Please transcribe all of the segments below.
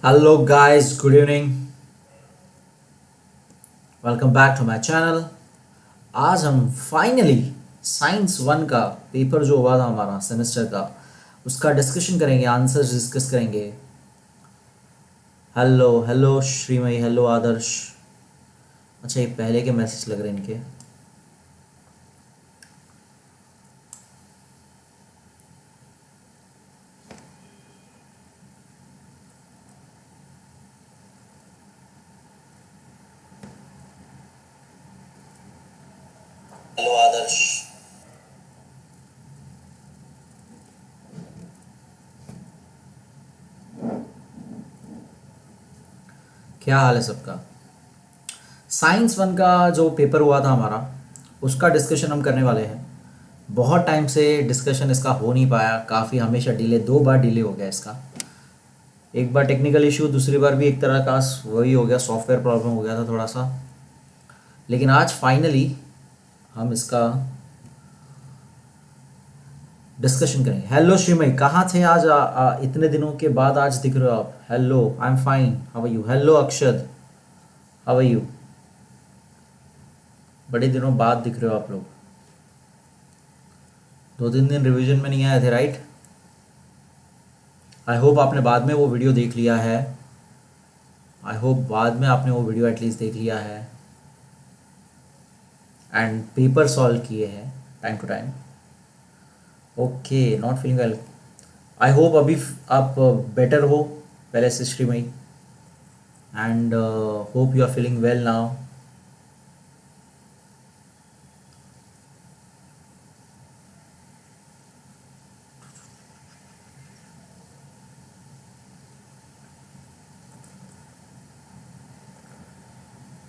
Hello guys, good evening. Welcome back to my channel. आज हम finally science one का paper जो हुआ था हमारा सेमेस्टर का, उसका डिस्कशन करेंगे, आंसर्स डिस्कस करेंगे। Hello hello Shrimayi, hello Adarsh. अच्छा, ये पहले के मैसेज लग रहे हैं इनके। हेलो आदर्श। क्या हाल है सबका? साइंस वन का जो पेपर हुआ था हमारा, उसका डिस्कशन हम करने वाले हैं। बहुत टाइम से डिस्कशन इसका हो नहीं पाया, काफ़ी हमेशा डिले, 2 बार डिले हो गया इसका। एक बार टेक्निकल इशू, दूसरी बार भी एक तरह का वही हो गया, सॉफ्टवेयर प्रॉब्लम हो गया था थोड़ा सा। लेकिन आज फाइनली हम इसका डिस्कशन करेंगे। हेलो श्रीमयी, कहाँ थे आज? इतने दिनों के बाद आज दिख रहे हो आप। Hello, I am fine, how are you? Hello Akshad, how are you? बड़े दिनों बाद दिख रहे हो आप लोग। 2-3 दिन रिवीजन में नहीं आए थे, राइट? आई होप आपने बाद में वो वीडियो देख लिया है। आई होप बाद में आपने वो वीडियो एटलीस्ट देख लिया है एंड पेपर सॉल्व किए हैं time to time. Okay, not feeling well. I hope अभी आप बेटर हो पहले से Shrimayi, and hope you are feeling well now.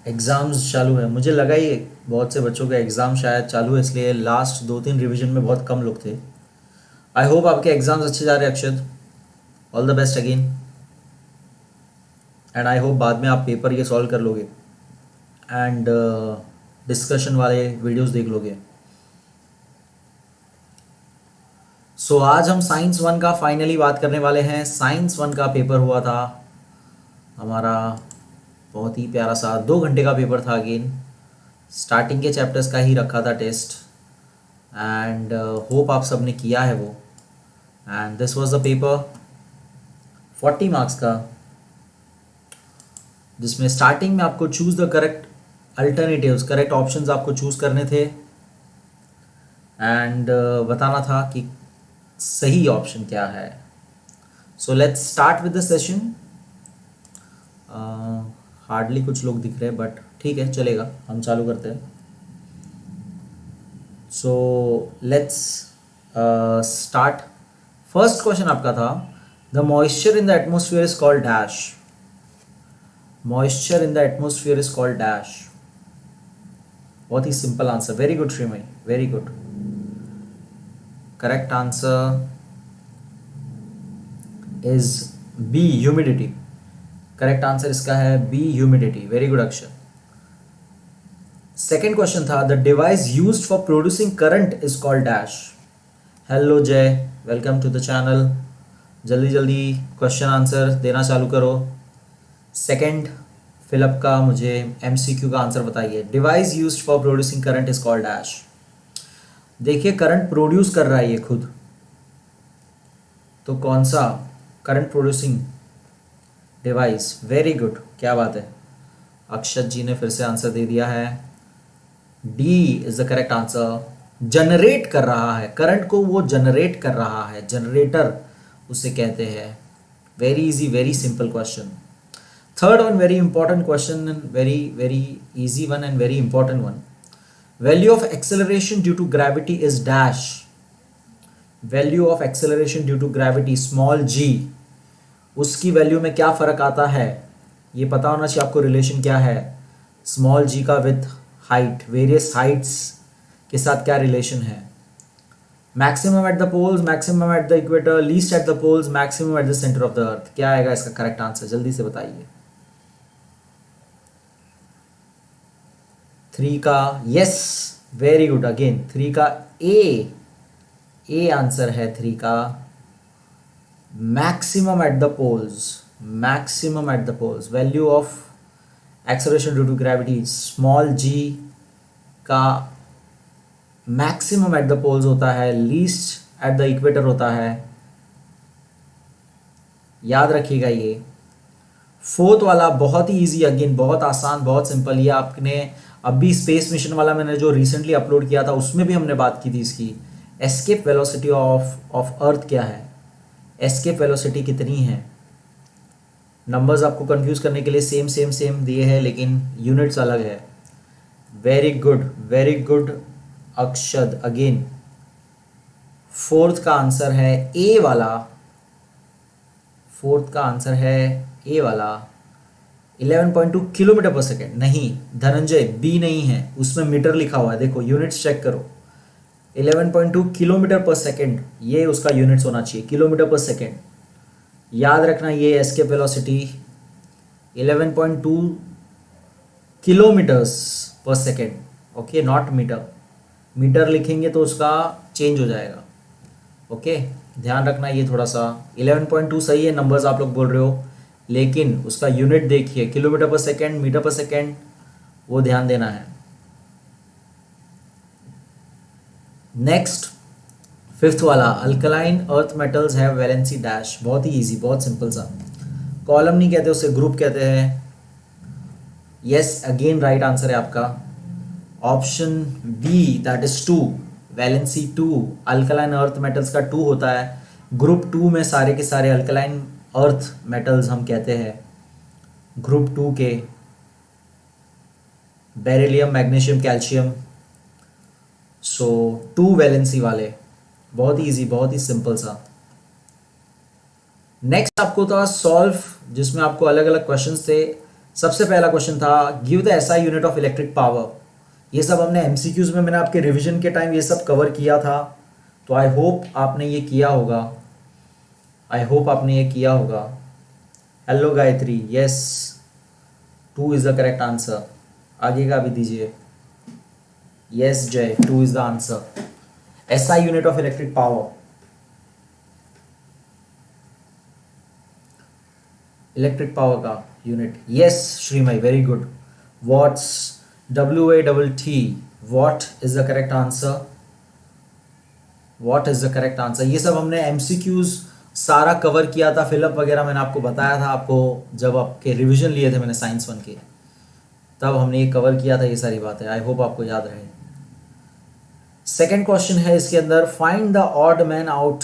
Exams चालू है, मुझे लगा ही बहुत से बच्चों का एग्ज़ाम शायद चालू है, इसलिए लास्ट 2-3 रिवीजन में बहुत कम लोग थे। आई होप आपके एग्ज़ाम्स अच्छे जा रहे हैं Akshat. All the best again, and I hope बाद में आप पेपर ये सॉल्व कर लोगे एंड डिस्कशन वाले वीडियोस देख लोगे। सो आज हम साइंस वन का फाइनली बात करने वाले हैं। साइंस वन का पेपर हुआ था हमारा, बहुत ही प्यारा सा 2 घंटे का पेपर था। अगेन स्टार्टिंग के चैप्टर्स का ही रखा था टेस्ट, एंड होप आप सब ने किया है वो। And this was the paper, 40 marks का, जिसमें स्टार्टिंग में आपको choose the correct alternatives, correct options आपको चूज़ करने थे एंड बताना था कि सही ऑप्शन क्या है। सो let's start with the session. Hardly कुछ लोग दिख रहे हैं, बट ठीक है, चलेगा, हम चालू करते हैं। So let's start. First question आपका था, the moisture in the atmosphere is called dash. Moisture in the atmosphere is called dash. बहुत ही simple answer, very good Shreemayi, very good. Correct answer is b, humidity. Correct answer इसका है b, humidity. Very good Akshar. Second question था, the device used for producing current is called dash. Hello Jay, welcome to the channel. जल्दी जल्दी question answer देना चालू करो। Second fill up का मुझे एमसीक्यू का आंसर बताइए। Device used for producing current is called dash. देखिए, करंट प्रोड्यूस कर रहा है ये खुद, तो कौन सा current producing device? Very good, क्या बात है। अक्षत जी ने फिर से आंसर दे दिया है, D is the correct answer. Generate कर रहा है करंट को, वो जनरेट कर रहा है, जनरेटर उसे कहते हैं। Very easy, very simple question. Third one, very important question, very very easy one and very important one. Value of acceleration due to gravity is dash. Value of acceleration due to gravity, small g, उसकी value में क्या फ़र्क आता है, ये पता होना चाहिए आपको। रिलेशन क्या है स्मॉल जी का विथ हाइट, वेरियस हाइट्स के साथ क्या रिलेशन है? Maximum at the poles, maximum at the equator, least at the poles, maximum at the centre of the earth. क्या आएगा इसका करेक्ट आंसर, जल्दी से बताइए। 3 का यस, वेरी गुड। अगेन 3 का ए आंसर है 3 का, maximum at the poles. Maximum at the poles, value of acceleration due to gravity small g का मैक्सिमम एट द पोल्स होता है, लीस्ट एट द इक्वेटर होता है। याद रखिएगा ये। फोर्थ वाला बहुत ही इजी, अगेन बहुत आसान, बहुत सिंपल। ये आपने अभी स्पेस मिशन वाला मैंने जो रिसेंटली अपलोड किया था उसमें भी हमने बात की थी इसकी। एस्केप वेलोसिटी ऑफ अर्थ क्या है, एस्केप वेलोसिटी कितनी है। नंबर्स आपको कंफ्यूज करने के लिए सेम सेम सेम दिए हैं लेकिन यूनिट्स अलग है। Very good Akshad. Again fourth का आंसर है ए वाला, फोर्थ का आंसर है ए वाला 11.2 किलोमीटर पर सेकेंड। नहीं धनंजय, बी नहीं है, उसमें मीटर लिखा हुआ है, देखो यूनिट्स चेक करो। 11.2 किलोमीटर पर सेकेंड ये उसका यूनिट्स होना चाहिए, किलोमीटर पर सेकेंड। याद रखना ये escape velocity 11.2 kilometres per second, okay, not metre. Metre लिखेंगे तो उसका चेंज हो जाएगा, ओके। ध्यान रखना ये थोड़ा सा। 11.2 सही है, नंबर्स आप लोग बोल रहे हो, लेकिन उसका यूनिट देखिए, किलोमीटर पर सेकेंड, मीटर पर सेकेंड, वो ध्यान देना है। नेक्स्ट फिफ्थ वाला, alkaline earth metals have valency dash. बहुत ही इजी, बहुत सिंपल सा। कॉलम नहीं कहते उसे, ग्रुप कहते हैं। यस, अगेन राइट आंसर है आपका option B, that is 2, valency 2। Alkaline earth metals का 2 होता है। ग्रुप 2 में सारे के सारे अल्कलाइन अर्थ मेटल्स हम कहते हैं। ग्रुप 2 के बेरिलियम, मैग्नीशियम, कैल्शियम, सो 2 वैलेंसी वाले। बहुत ही इजी, बहुत ही सिंपल सा। नेक्स्ट आपको था सॉल्व, जिसमें आपको अलग अलग क्वेश्चंस थे। सबसे पहला क्वेश्चन था give the SI unit of electric power. ये सब हमने एमसीक्यूज में, मैंने आपके रिवीजन के टाइम ये सब कवर किया था, तो आई होप आपने ये किया होगा, आई होप आपने ये किया होगा। Hello Gayatri, yes 2 is the correct answer. आगे का भी दीजिए। Yes Jay, 2 is the answer. SI unit of electric power, electric power का unit. Yes Shreemay, very good. Watts, WATT, watt is the correct answer, watt is the correct answer. ये सब हमने MCQs सारा cover किया था, फिलअप वगैरह मैंने आपको बताया था, आपको जब आपके रिवीजन लिए थे मैंने साइंस 1 के, तब हमने ये कवर किया था ये सारी बातें। आई होप आपको याद रहे। सेकेंड क्वेश्चन है इसके अंदर, find the odd man out,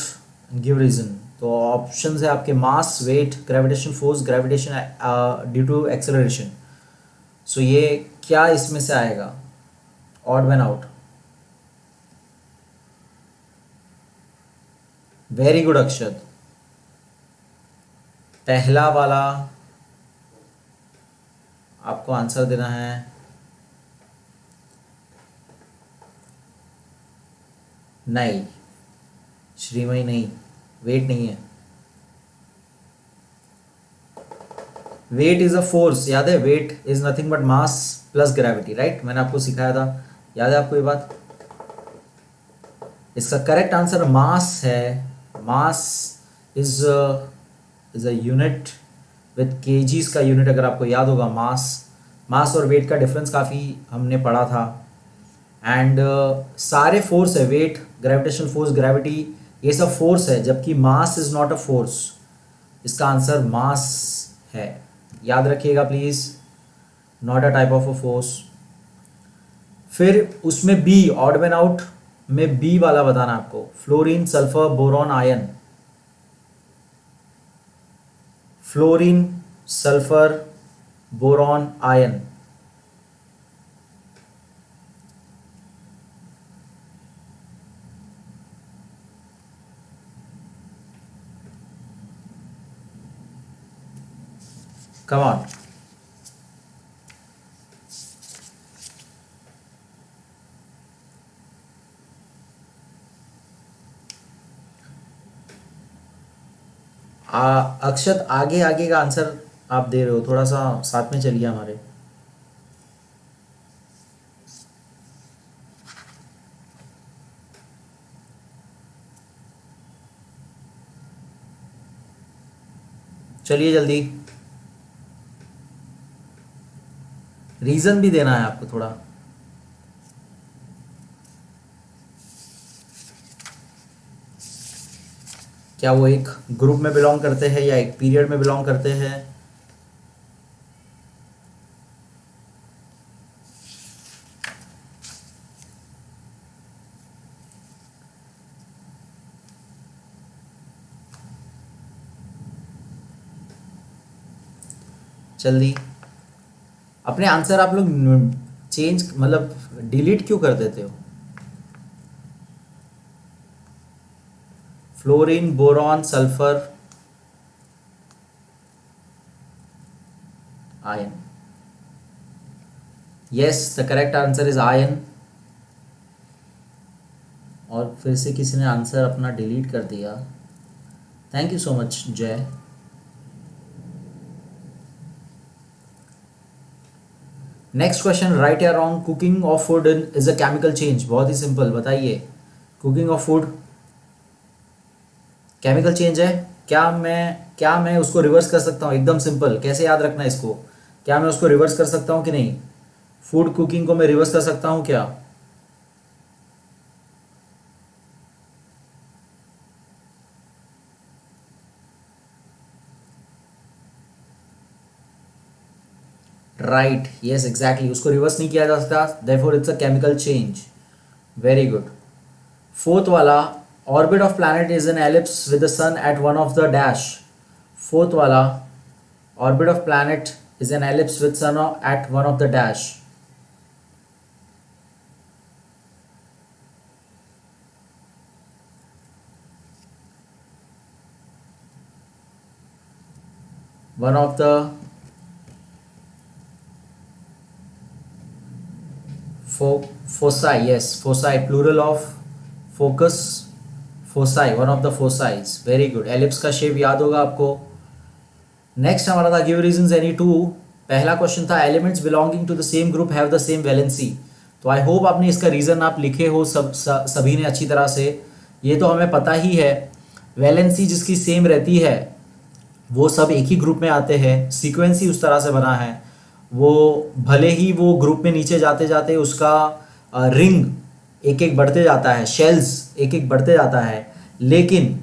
give reason. तो ऑप्शन है आपके mass, weight, gravitation force, gravitation due to acceleration. So ये क्या इसमें से आएगा odd man out. Very good Akshat, पहला वाला आपको आंसर देना है। नहीं श्रीमयी, नहीं, वेट नहीं है। वेट इज अ फोर्स, याद है, weight is nothing but mass plus gravity, right. मैंने आपको सिखाया था, याद है आपको ये बात। इसका करेक्ट आंसर मास है। Mass is a unit with KGs का यूनिट, अगर आपको याद होगा। मास और वेट का डिफरेंस काफ़ी हमने पढ़ा था। एंड सारे फोर्स है, वेट, ग्रेविटेशनल फोर्स, ग्रेविटी, ये सब फोर्स है, जबकि mass is not a force. इसका आंसर मास है, याद रखिएगा please, not a type of a force. फिर उसमें बी, ऑड मैन आउट में बी वाला बताना आपको, fluorine, sulphur, boron, ion. Fluorine, sulphur, boron, ion. Come on, Akshat आगे आगे का आंसर आप दे रहे हो, थोड़ा सा साथ में चलिए हमारे। चलिए जल्दी, रीजन भी देना है आपको थोड़ा। क्या वो एक ग्रुप में बिलोंग करते हैं या एक पीरियड में बिलोंग करते हैं? जल्दी, अपने आंसर आप लोग चेंज मतलब डिलीट क्यों कर देते हो? Fluorine, boron, sulphur, ion. Yes, the correct answer is ion. और फिर से किसी ने आंसर अपना डिलीट कर दिया। थैंक यू सो मच जय। नेक्स्ट क्वेश्चन, राइट या wrong, cooking of food is a chemical change. बहुत ही सिंपल, बताइए cooking of food chemical change है? क्या मैं उसको रिवर्स कर सकता हूँ? एकदम सिंपल, कैसे याद रखना है इसको? क्या मैं उसको रिवर्स कर सकता हूँ कि नहीं? फूड कुकिंग को मैं रिवर्स कर सकता हूँ क्या? राइट, यस एग्जैक्टली, उसको रिवर्स नहीं किया जा सकता, therefore it's a chemical change. Very good. Fourth वाला, orbit of planet is an ellipse with the sun at one of the dash. Fourth वाला, orbit of planet is an ellipse with sun at one of the dash. One of the foci, yes, foci, plural of focus, foci, one of the foci. Very good, ellipse का shape याद होगा आपको। Next हमारा था give reasons any two. पहला question था elements belonging to the same group have the same valency. तो I hope आपने इसका रीजन आप लिखे हो सभी ने अच्छी तरह से। ये तो हमें पता ही है, वैलेंसी जिसकी सेम रहती है वो सब एक ही ग्रुप में आते हैं। सीक्वेंस ही उस तरह से बना है, वो भले ही वो ग्रुप में नीचे जाते जाते उसका रिंग एक एक बढ़ते जाता है, शेल्स एक एक बढ़ते जाता है, लेकिन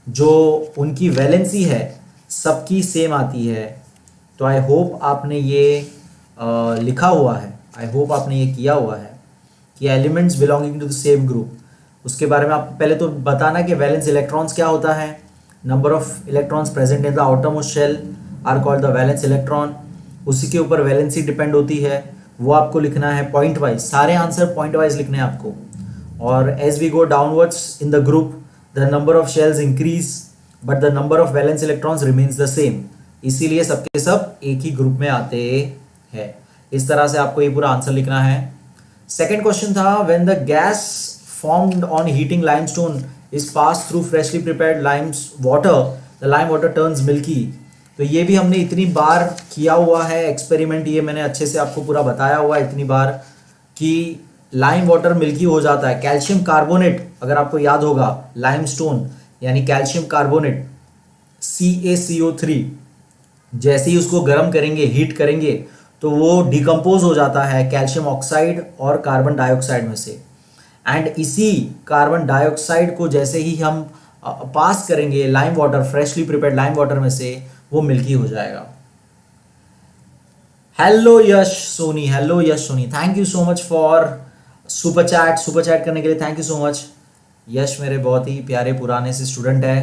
जो उनकी वैलेंसी है सबकी सेम आती है। तो आई होप आपने ये लिखा हुआ है, आई होप आपने ये किया हुआ है कि elements belonging to the same group. उसके बारे में आप पहले तो बताना कि वैलेंस इलेक्ट्रॉन्स क्या होता है। Number of electrons present in the outermost shell are called the valence electron. उसी के ऊपर वैलेंसी डिपेंड होती है, वो आपको लिखना है पॉइंट वाइज, सारे आंसर पॉइंट वाइज लिखने हैं आपको। और as we go downwards in the group the number of shells increase but the number of valence electrons remains the same, इसीलिए सबके सब एक ही ग्रुप में आते हैं। इस तरह से आपको ये पूरा आंसर लिखना है। सेकेंड क्वेश्चन था when the gas formed on heating limestone is pass through freshly prepared Lyme's water, the lime water turns milky. तो ये भी हमने इतनी बार किया हुआ है एक्सपेरिमेंट, ये मैंने अच्छे से आपको पूरा बताया हुआ है इतनी बार कि लाइम वाटर मिल्की हो जाता है। कैल्शियम कार्बोनेट, अगर आपको याद होगा, लाइमस्टोन यानी कैल्शियम कार्बोनेट CaCO3, जैसे ही उसको गर्म करेंगे, हीट करेंगे, तो वो डिकम्पोज हो जाता है कैल्शियम ऑक्साइड और कार्बन डाइऑक्साइड में से। एंड इसी कार्बन डाइऑक्साइड को जैसे ही हम पास करेंगे lime water, freshly prepared lime water में से, वो मिल्की हो जाएगा। Hello Yash Soni, hello Yash Soni, thank you so much for super chat करने के लिए thank you so much. Yash मेरे बहुत ही प्यारे पुराने से स्टूडेंट है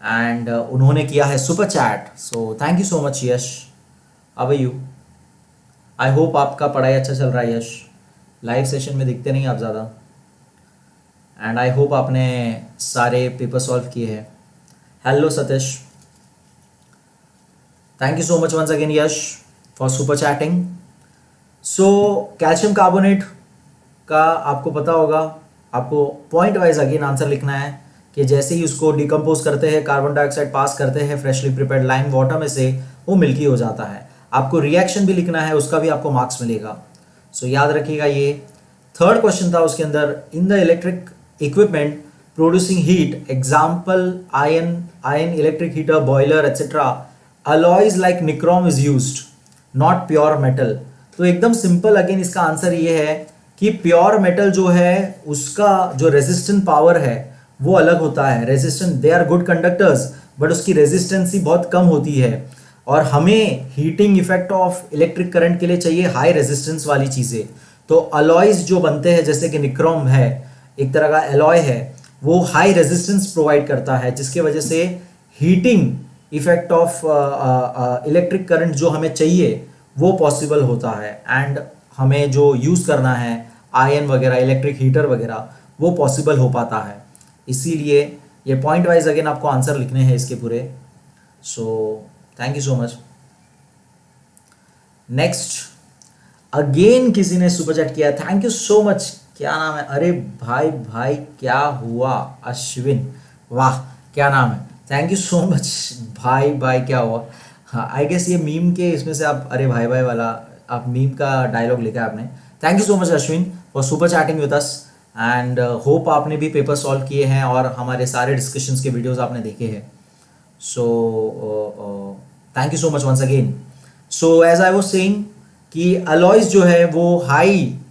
एंड उन्होंने किया है super chat, so thank you so much Yash. How are you? I hope आपका पढ़ाई अच्छा चल रहा है यश। लाइव सेशन में दिखते नहीं आप ज़्यादा, एंड आई होप आपने सारे पेपर सॉल्व किए हैं। Hello Satish, thank you so much once again Yash for super chatting. So calcium carbonate का आपको पता होगा, आपको पॉइंट वाइज अगेन आंसर लिखना है कि जैसे ही उसको डिकम्पोज करते हैं, कार्बन डाइऑक्साइड पास करते हैं फ्रेशली प्रिपेयर्ड लाइम वाटर में से, वो मिल्की हो जाता है। आपको रिएक्शन भी लिखना है, उसका भी आपको मार्क्स मिलेगा, सो याद रखिएगा ये। थर्ड क्वेश्चन था उसके अंदर, in the electric equipment producing heat, example iron electric heater, boiler etc. alloys like nichrome is used, not pure metal. तो एकदम सिंपल अगेन इसका आंसर ये है कि प्योर मेटल जो है उसका जो रेजिस्टेंट पावर है वो अलग होता है. Resistant, they are good conductors but उसकी रेजिस्टेंसी बहुत कम होती है, और हमें heating effect of electric current के लिए चाहिए हाई रेजिस्टेंस वाली चीज़ें. तो अलॉयज जो बनते हैं जैसे कि निक्रोम है, एक तरह का अलॉय है, वो हाई रेजिस्टेंस प्रोवाइड करता है जिसके वजह से heating effect of electric current जो हमें चाहिए वो पॉसिबल होता है. एंड हमें जो यूज़ करना है आयन वगैरह, इलेक्ट्रिक हीटर वगैरह, वो पॉसिबल हो पाता है. इसीलिए ये पॉइंट वाइज अगेन आपको आंसर लिखने हैं इसके पूरे. सो thank you so much. Next again किसी ने सुपर चैट किया, थैंक यू सो मच. क्या नाम है? अरे भाई क्या हुआ? अश्विन, वाह क्या नाम है. थैंक यू सो मच भाई क्या हुआ. हाँ, आई गेस ये मीम के इसमें से आप अरे भाई वाला आप मीम का डायलॉग लिखा है आपने. Thank you so much Ashwin for super chatting with us, and hope आपने भी पेपर सॉल्व किए हैं और हमारे सारे डिस्कशंस के वीडियोस आपने देखे हैं. So thank you so much once again. So as I was saying कि अलॉयज जो है वो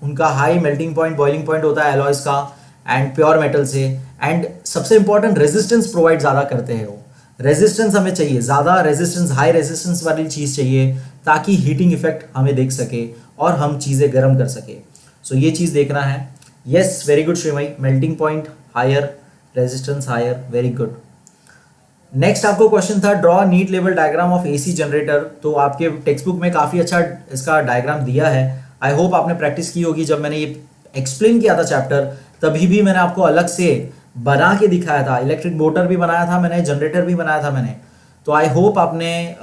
उनका high melting point, boiling point होता है अलॉयज का, एंड प्योर मेटल से. एंड सबसे इंपॉर्टेंट रेजिस्टेंस प्रोवाइड ज़्यादा करते हैं वो. रेजिस्टेंस हमें चाहिए, ज़्यादा रेजिस्टेंस, हाई रेजिस्टेंस वाली चीज़ चाहिए ताकि हीटिंग इफेक्ट हमें देख सके और हम चीज़ें गर्म कर सके. सो ये चीज़ देखना है. Yes, very good Shrimayi. Melting point higher, resistance higher, very good. Next आपको क्वेश्चन था ड्रॉ नीट लेवल डायग्राम ऑफ एसी जनरेटर. तो आपके टेक्स्ट बुक में काफ़ी अच्छा इसका डायग्राम दिया है. आई होप आपने प्रैक्टिस की होगी. जब मैंने ये एक्सप्लेन किया था चैप्टर तभी भी मैंने आपको अलग से बना के दिखाया था. इलेक्ट्रिक मोटर भी बनाया था मैंने, जनरेटर भी बनाया था मैंने. तो आई होप आपने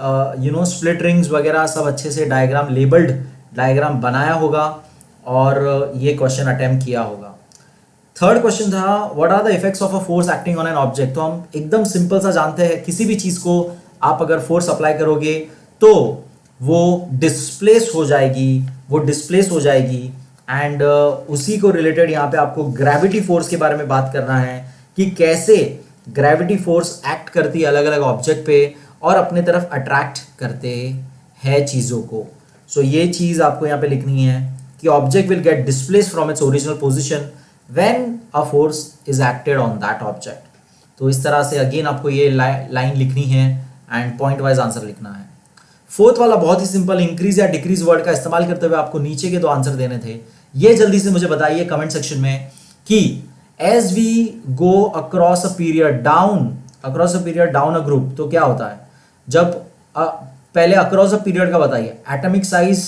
स्प्लिट रिंग्स वगैरह सब अच्छे से डायग्राम, लेबल्ड डायग्राम बनाया होगा और ये क्वेश्चन अटेम्प्ट किया होगा. थर्ड क्वेश्चन था what are the effects of a force acting on an object. तो हम एकदम सिंपल सा जानते हैं किसी भी चीज़ को आप अगर फोर्स अप्लाई करोगे तो वो डिस्प्लेस हो जाएगी. एंड उसी को रिलेटेड यहाँ पे आपको ग्रेविटी फोर्स के बारे में बात करना है कि कैसे ग्रेविटी फोर्स एक्ट करती है अलग अलग ऑब्जेक्ट पे और अपने तरफ अट्रैक्ट करते हैं चीज़ों को. सो ये चीज़ आपको यहाँ पे लिखनी है कि object will get displace from its original position when a force is acted on that object. तो इस तरह से अगेन आपको ये लाइन लिखनी है एंड पॉइंट वाइज आंसर लिखना है. फोर्थ वाला बहुत ही सिंपल, इंक्रीज या डिक्रीज वर्ड का इस्तेमाल करते हुए आपको नीचे के दो आंसर देने थे. ये जल्दी से मुझे बताइए कमेंट सेक्शन में कि as we go across a period down a group, तो क्या होता है जब पहले अक्रॉस अ पीरियड का बताइए. एटॉमिक साइज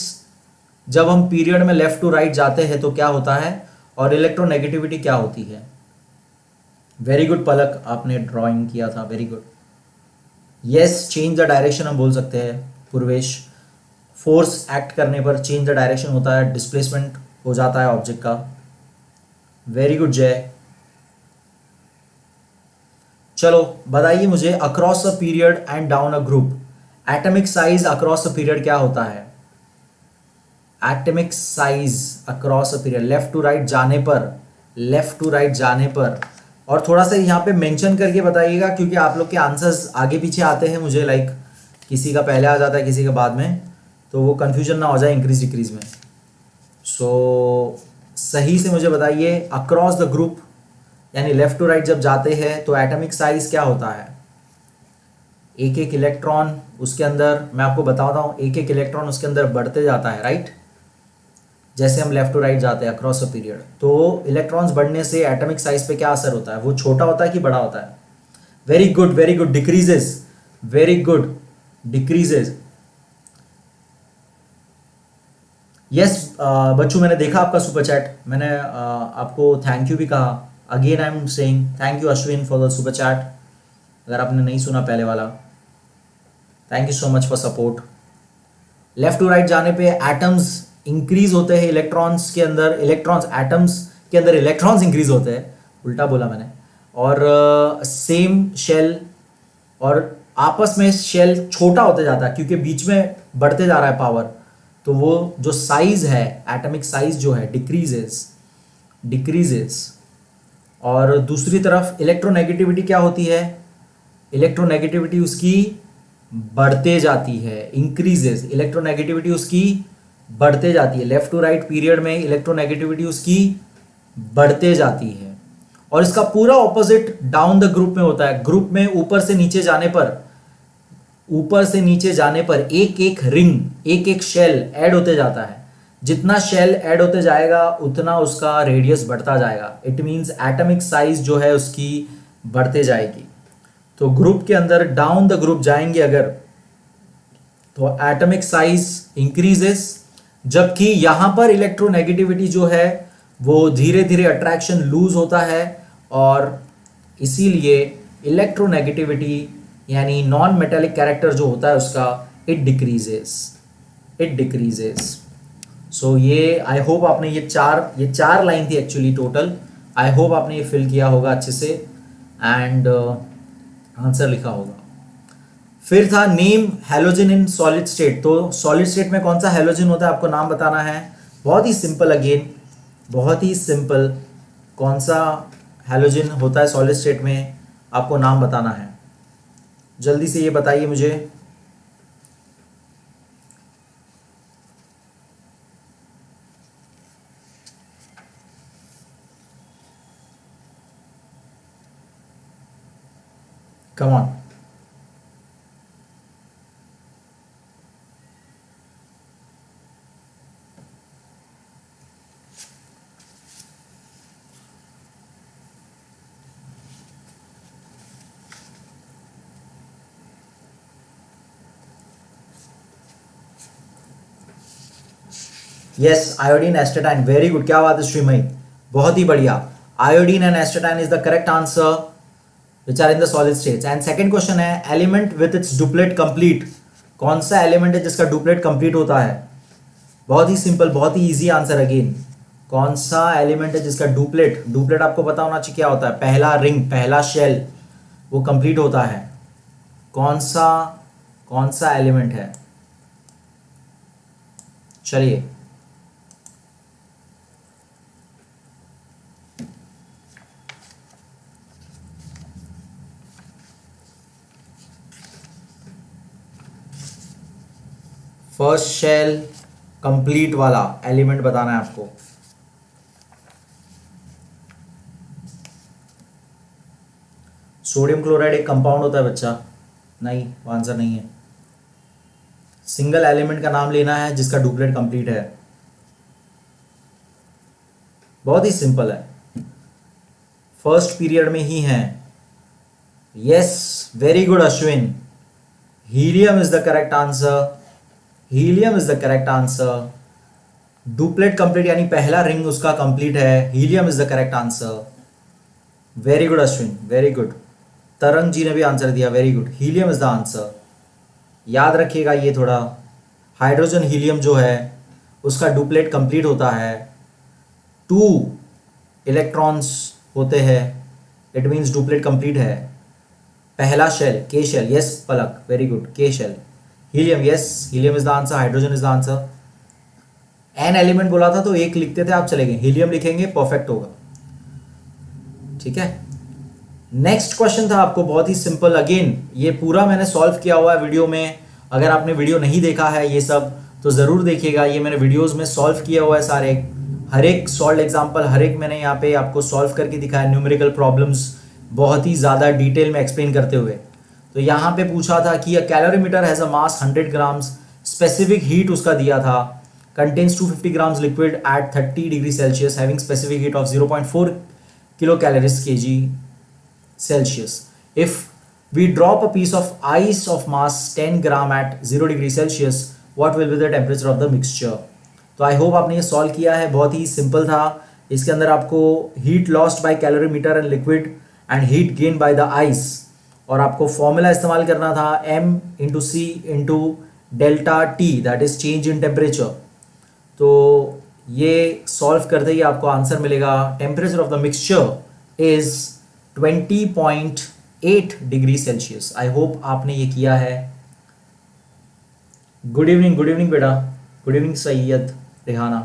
जब हम पीरियड में लेफ्ट टू राइट जाते हैं तो क्या होता है, और इलेक्ट्रोनेगेटिविटी क्या होती है. वेरी गुड पलक, आपने ड्राइंग किया था, very good. Yes, change the direction हम बोल सकते हैं. पूर्वेश, फोर्स एक्ट करने पर चेंज द डायरेक्शन होता है, डिस्प्लेसमेंट हो जाता है ऑब्जेक्ट का. वेरी गुड जय. चलो बताइए मुझे across a period and down a group, atomic size across a period क्या होता है. Atomic size across a period, left to right जाने पर, और थोड़ा सा यहाँ पे मेंशन करके बताइएगा क्योंकि आप लोग के आंसर्स आगे पीछे आते हैं मुझे, लाइक किसी का पहले आ जाता है किसी का बाद में, तो वो कंफ्यूजन ना हो जाए इंक्रीज डिक्रीज में. सो सही से मुझे बताइए अक्रॉस द ग्रुप यानी लेफ्ट टू राइट जब जाते हैं तो एटॉमिक साइज क्या होता है. एक एक इलेक्ट्रॉन उसके अंदर, मैं आपको बताता हूँ, एक एक इलेक्ट्रॉन उसके अंदर बढ़ते जाता है, राइट. जैसे हम लेफ्ट टू राइट जाते हैं अक्रॉस अ पीरियड, तो इलेक्ट्रॉन्स बढ़ने से एटॉमिक साइज पे क्या असर होता है, वो छोटा होता है कि बड़ा होता है. Very good, decreases. Very good, decreases. Yes बच्चों, मैंने देखा आपका सुपर चैट, मैंने आपको थैंक यू भी कहा. Again I am saying thank you Ashwin for the super chat. अगर आपने नहीं सुना पहले वाला, thank you so much for support. Left to right जाने पे एटम्स इंक्रीज होते हैं इलेक्ट्रॉन्स के अंदर, एटम्स के अंदर इलेक्ट्रॉन्स इंक्रीज होते हैं, उल्टा बोला मैंने. और सेम शेल, और आपस में शेल छोटा होते जाता है क्योंकि बीच में बढ़ते जा रहा है पावर, तो वो जो साइज है, एटॉमिक साइज जो है डिक्रीजेस. और दूसरी तरफ इलेक्ट्रोनेगेटिविटी क्या होती है, इलेक्ट्रोनेगेटिविटी उसकी बढ़ते जाती है, इंक्रीजेस, इलेक्ट्रोनेगेटिविटी उसकी बढ़ते जाती है, लेफ्ट टू राइट पीरियड में इलेक्ट्रोनेगेटिविटी उसकी बढ़ते जाती है। और इसका पूरा ऑपोजिट डाउन द ग्रुप में होता है। ग्रुप में ऊपर से नीचे जाने पर एक एक रिंग, एक एक शेल ऐड होते जाता है। जितना शेल ऐड होते जाएगा उतना उसका रेडियस बढ़ता जाएगा। इट मींस एटॉमिक साइज जो है उसकी बढ़ते जाएगी। तो ग्रुप के अंदर डाउन द ग्रुप जाएंगे अगर, तो एटॉमिक साइज इंक्रीजेस, जबकि यहां पर इलेक्ट्रोनेगेटिविटी जो है वो धीरे धीरे अट्रैक्शन लूज होता है और इसीलिए इलेक्ट्रोनेगेटिविटी यानी नॉन मेटेलिक कैरेक्टर जो होता है उसका इट डिक्रीजेस। सो ये आई होप आपने ये चार लाइन थी एक्चुअली टोटल। आई होप आपने ये फिल किया होगा अच्छे से एंड आंसर लिखा होगा। फिर था name halogen in solid state. तो सॉलिड स्टेट में कौन सा हैलोजन होता है आपको नाम बताना है। बहुत ही सिंपल, अगेन बहुत ही सिंपल, कौन सा हैलोजन होता है सॉलिड स्टेट में आपको नाम बताना है। जल्दी से ये बताइए मुझे। Come on. Yes, iodine astatine, very good, क्या बात है श्रीमयी, बहुत ही बढ़िया। Iodine and astatine is the correct answer which are in the solid states. And second question है element with its duplet complete. कौन सा एलिमेंट है जिसका डुप्लेट कंप्लीट होता है। बहुत ही सिंपल, बहुत ही इजी आंसर अगेन। कौन सा एलिमेंट है जिसका डुप्लेट आपको पता होना चाहिए क्या होता है। पहला रिंग, पहला शेल वो कंप्लीट होता है। कौन सा एलिमेंट है। चलिए, फर्स्ट शेल कंप्लीट वाला एलिमेंट बताना है आपको। सोडियम क्लोराइड एक कंपाउंड होता है बच्चा, नहीं वो आंसर नहीं है। सिंगल एलिमेंट का नाम लेना है जिसका डुप्लेट कंप्लीट है। बहुत ही सिंपल है, फर्स्ट पीरियड में ही है। Yes, very good Ashwin, helium is the correct answer. Helium is the correct answer. Duplet complete यानी पहला रिंग उसका कंप्लीट है। Helium is the correct answer. Very good Ashwin, very good. तरंग जी ने भी आंसर दिया, very good, helium is the answer. याद रखिएगा ये थोड़ा, हाइड्रोजन हीलियम जो है उसका डुप्लेट कंप्लीट होता है, 2 इलेक्ट्रॉन्स होते हैं, इट मीन्स डुप्लेट कंप्लीट है। पहला shell K shell, yes Palak, very good, K shell. Helium, yes helium is the answer, hydrogen is the answer. An element बोला था तो एक लिखते थे आप, चले गए, हीलियम लिखेंगे परफेक्ट होगा। ठीक है, नेक्स्ट क्वेश्चन था आपको बहुत ही सिंपल। अगेन ये पूरा मैंने सॉल्व किया हुआ है वीडियो में। अगर आपने वीडियो नहीं देखा है ये सब तो जरूर देखिएगा। ये मैंने वीडियोस में सॉल्व किया हुआ है सारे, हर एक सॉल्व एग्जांपल, हर एक मैंने यहाँ पे आपको सॉल्व करके दिखाया। न्यूमेरिकल प्रॉब्लम्स बहुत ही ज़्यादा डिटेल में एक्सप्लेन करते हुए। तो यहाँ पे पूछा था कि a calorimeter has a mass 100 grams, specific heat उसका दिया था, contains 250 grams liquid at 30 degree Celsius having specific heat of 0.4 kilo calories kg Celsius. If we drop a piece of ice of mass 10 gram at 0 degree Celsius, what will be the temperature of the mixture? तो I hope आपने ये solve किया है, बहुत ही simple था। इसके अंदर आपको heat lost by calorimeter and liquid and heat gain by the ice, और आपको फॉर्मूला इस्तेमाल करना था m into C into delta T, that is change in temperature. तो ये सॉल्व करते ही आपको आंसर मिलेगा, temperature of the mixture is 20.8 degree Celsius. I hope आपने ये किया है। गुड इवनिंग बेटा, गुड इवनिंग सैयद रेहाना,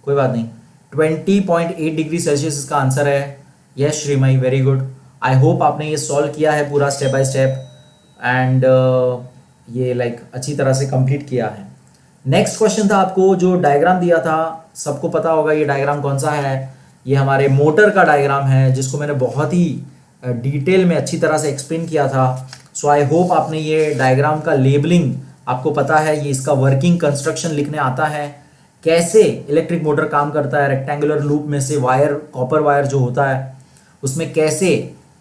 कोई बात नहीं। 20.8 डिग्री सेल्सियस इसका आंसर है। Yes Shrimayi, very good. I hope आपने ये सॉल्व किया है पूरा स्टेप बाय स्टेप एंड ये लाइक अच्छी तरह से कंप्लीट किया है। नेक्स्ट क्वेश्चन था आपको जो डायग्राम दिया था, सबको पता होगा ये डायग्राम कौन सा है। ये हमारे मोटर का डायग्राम है जिसको मैंने बहुत ही डिटेल में अच्छी तरह से एक्सप्लेन किया था। सो आई होप आपने ये डायग्राम का लेबलिंग आपको पता है, ये इसका वर्किंग कंस्ट्रक्शन लिखने आता है, कैसे इलेक्ट्रिक मोटर काम करता है। रेक्टेंगुलर लूप में से वायर, कॉपर वायर जो होता है उसमें कैसे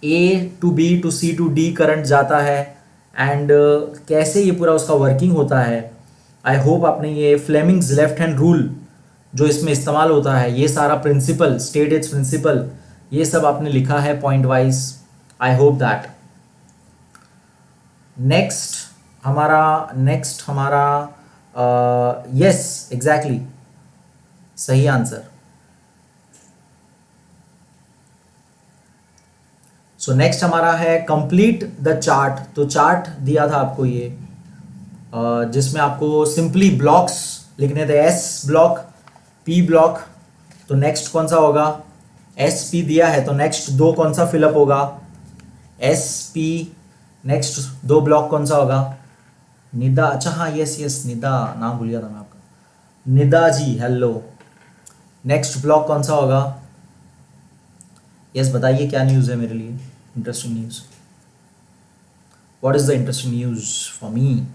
A to B to C to D current जाता है एंड कैसे ये पूरा उसका वर्किंग होता है। आई होप आपने ये फ्लेमिंग्स लेफ्ट हैंड रूल जो इसमें इस्तेमाल होता है, ये सारा प्रिंसिपल, स्टेट इट्स प्रिंसिपल, ये सब आपने लिखा है point wise. I hope that. Next हमारा यस एग्जैक्टली सही आंसर। सो नेक्स्ट हमारा है कंप्लीट द चार्ट। तो चार्ट दिया था आपको ये जिसमें आपको सिंपली ब्लॉक्स लिखने थे, एस ब्लॉक, पी ब्लॉक। तो नेक्स्ट कौन सा होगा, एस पी दिया है तो नेक्स्ट दो कौन सा फिलअप होगा, एस पी। नेक्स्ट दो ब्लॉक कौन सा होगा, निदा। अच्छा हाँ, यस निदा, नाम भूल गया था मैं आपका, निदा जी, हेलो। नेक्स्ट ब्लॉक कौन सा होगा, यस बताइए क्या न्यूज़ है मेरे लिए, interesting news. What is the interesting news for me.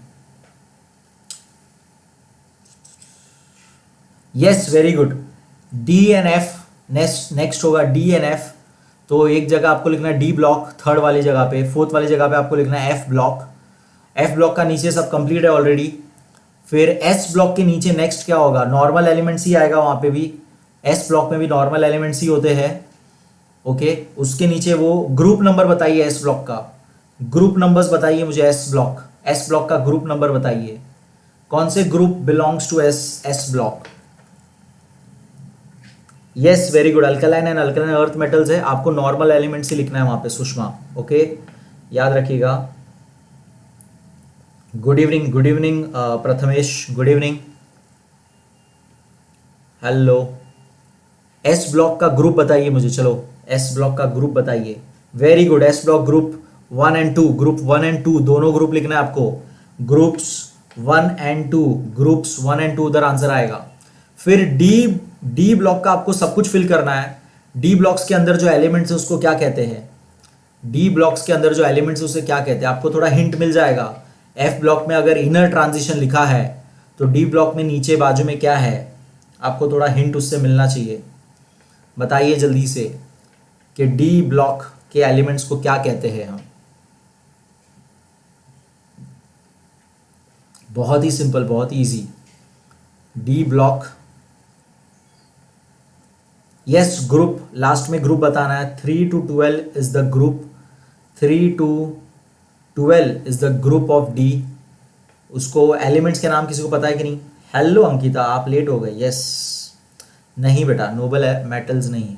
Yes very good, D and F. Next होगा डी एंड एफ। तो एक जगह आपको लिखना है डी ब्लॉक, थर्ड वाली जगह पे, फोर्थ वाली जगह पे आपको लिखना है एफ ब्लॉक। एफ ब्लॉक का नीचे सब कंप्लीट है ऑलरेडी। फिर एस ब्लॉक के नीचे नेक्स्ट क्या होगा, नॉर्मल एलिमेंट्स ही आएगा वहां पे भी, एस ब्लॉक में भी नॉर्मल एलिमेंट्स ही होते हैं। ओके, उसके नीचे वो ग्रुप नंबर बताइए एस ब्लॉक का, ग्रुप नंबर्स बताइए मुझे। एस ब्लॉक का ग्रुप नंबर बताइए, कौन से group belongs to S block. Yes very good, alkaline and alkaline earth metals है, आपको नॉर्मल एलिमेंट्स ही लिखना है वहां पे सुषमा। ओके, याद रखिएगा। Good evening Prathamesh, good evening, hello. S block का ग्रुप बताइए मुझे, चलो एस ब्लॉक का ग्रुप बताइए। Very good, S block group 1 and 2, group 1 and 2 दोनों ग्रुप लिखना है आपको, ग्रुप्स 1 एंड 2, ग्रुप्स 1 एंड 2 उधर आंसर आएगा। फिर डी ब्लॉक का आपको सब कुछ फिल करना है। डी ब्लॉक्स के अंदर जो एलिमेंट्स है उसको क्या कहते हैं, डी ब्लॉक्स के अंदर जो एलिमेंट्स है उसे क्या कहते हैं, आपको थोड़ा हिंट मिल जाएगा। एफ ब्लॉक में अगर इनर ट्रांजिशन लिखा है तो डी ब्लॉक में नीचे बाजू में क्या है, आपको थोड़ा हिंट उससे मिलना चाहिए। बताइए जल्दी से कि डी ब्लॉक के एलिमेंट्स को क्या कहते हैं हम। बहुत ही सिंपल, बहुत ही easy. D block, yes group, last में ग्रुप बताना है। 3 to 12 is the group, 3 to 12 is the group of D. उसको एलिमेंट्स के नाम किसी को पता है कि नहीं। हेलो अंकिता, आप लेट हो गए। यस नहीं बेटा, नोबल मेटल्स नहीं है,